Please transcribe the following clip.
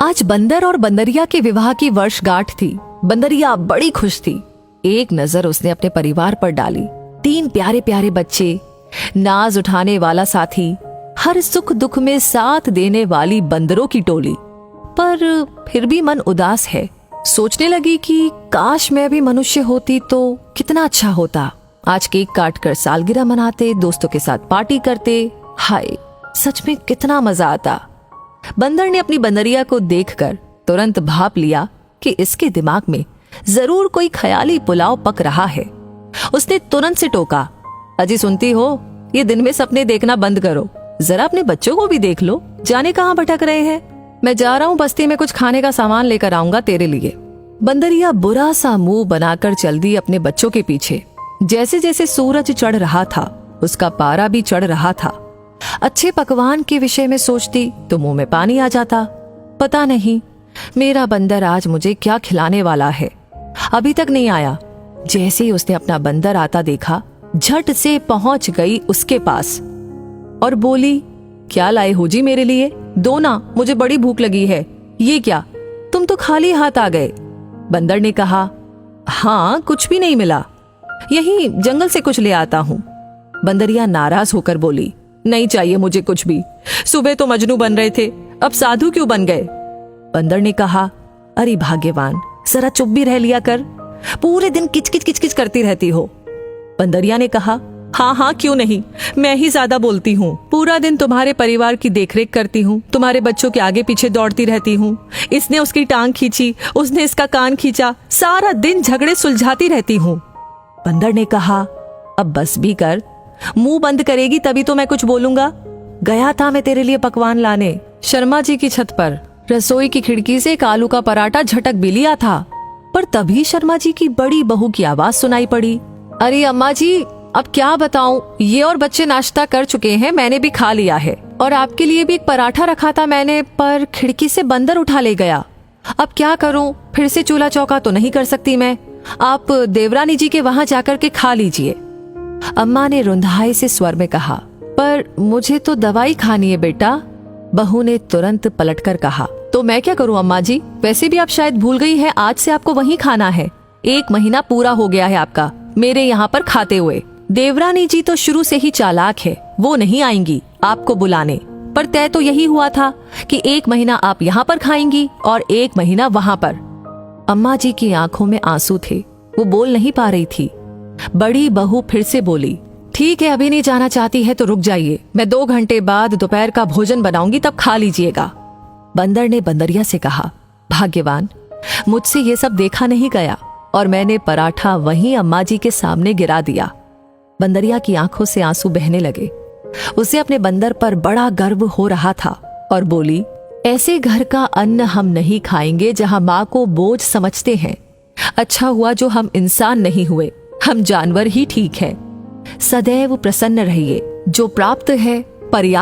आज बंदर और बंदरिया के विवाह की वर्षगांठ थी। बंदरिया बड़ी खुश थी। एक नजर उसने अपने परिवार पर डाली। 3 प्यारे प्यारे बच्चे, नाज उठाने वाला साथी, हर सुख दुख में साथ देने वाली बंदरों की टोली। पर फिर भी मन उदास है। सोचने लगी कि काश मैं भी मनुष्य होती तो कितना अच्छा होता। आज केक काट कर सालगिरह मनाते, दोस्तों के साथ पार्टी करते। हाय, सच में कितना मजा आता। बंदर ने अपनी बंदरिया को देखकर तुरंत भाप लिया कि इसके दिमाग में जरूर कोई ख्याली पुलाव पक रहा है। उसने तुरंत से टोका, अजी सुनती हो, ये दिन में सपने देखना बंद करो, जरा अपने बच्चों को भी देख लो, जाने कहाँ भटक रहे हैं। मैं जा रहा हूँ बस्ती में कुछ खाने का सामान लेकर आऊंगा तेरे लिए। बंदरिया बुरा सा मुंह बनाकर चल दी अपने बच्चों के पीछे। जैसे जैसे सूरज चढ़ रहा था, उसका पारा भी चढ़ रहा था। अच्छे पकवान के विषय में सोचती तो मुंह में पानी आ जाता। पता नहीं मेरा बंदर आज मुझे क्या खिलाने वाला है। अभी तक नहीं आया। जैसे ही उसने अपना बंदर आता देखा, झट से पहुंच गई उसके पास और बोली, क्या लाए हो जी मेरे लिए? दो ना, मुझे बड़ी भूख लगी है। ये क्या, तुम तो खाली हाथ आ गए। बंदर ने कहा, हाँ कुछ भी नहीं मिला, यही जंगल से कुछ ले आता हूँ। बंदरिया नाराज होकर बोली, नहीं चाहिए मुझे कुछ भी। सुबह तो मजनू बन रहे थे, अब साधु क्यों बन गए? बंदर ने कहा, अरे भाग्यवान, जरा चुप भी रह लिया कर, पूरे दिन किचकिच किचकिच करती रहती हो। बंदरिया ने कहा, हाँ हाँ क्यों नहीं, मैं ही ज्यादा बोलती हूँ। पूरा दिन तुम्हारे परिवार की देखरेख करती हूँ, तुम्हारे बच्चों के आगे पीछे दौड़ती रहती हूँ। इसने उसकी टांग खींची, उसने इसका कान खींचा, सारा दिन झगड़े सुलझाती रहती हूँ। बंदर ने कहा, अब बस भी कर, मुंह बंद करेगी तभी तो मैं कुछ बोलूंगा। गया था मैं तेरे लिए पकवान लाने शर्मा जी की छत पर। रसोई की खिड़की से एक आलू का पराठा झटक भी लिया था, पर तभी शर्मा जी की बड़ी बहू की आवाज सुनाई पड़ी, अरे अम्मा जी, अब क्या बताऊं, ये और बच्चे नाश्ता कर चुके हैं, मैंने भी खा लिया है, और आपके लिए भी एक पराठा रखा था मैंने, पर खिड़की से बंदर उठा ले गया। अब क्या करूं, फिर से चूल्हा चौका तो नहीं कर सकती मैं। आप देवरानी जी के वहां जाकर के खा लीजिए। अम्मा ने रुंधाई से स्वर में कहा, पर मुझे तो दवाई खानी है बेटा। बहू ने तुरंत पलटकर कहा, तो मैं क्या करूं अम्मा जी, वैसे भी आप शायद भूल गई हैं, आज से आपको वहीं खाना है। 1 महीना पूरा हो गया है आपका मेरे यहाँ पर खाते हुए। देवरानी जी तो शुरू से ही चालाक है, वो नहीं आएंगी आपको बुलाने, पर तय तो यही हुआ था कि 1 महीना आप यहाँ पर खाएंगी और 1 महीना वहाँ पर। अम्मा जी की आंखों में आंसू थे, वो बोल नहीं पा रही थी। बड़ी बहू फिर से बोली, ठीक है, अभी नहीं जाना चाहती है तो रुक जाइए, मैं 2 घंटे बाद दोपहर का भोजन बनाऊंगी, तब खा लीजिएगा। बंदर ने बंदरिया से कहा, भाग्यवान, मुझसे ये सब देखा नहीं गया और मैंने पराठा वहीं अम्मा जी के सामने गिरा दिया। बंदरिया की आंखों से आंसू बहने लगे। उसे अपने बंदर पर बड़ा गर्व हो रहा था और बोली, ऐसे घर का अन्न हम नहीं खाएंगे जहां माँ को बोझ समझते हैं। अच्छा हुआ जो हम इंसान नहीं हुए, हम जानवर ही ठीक हैं। सदैव प्रसन्न रहिए, जो प्राप्त है पर्याप्त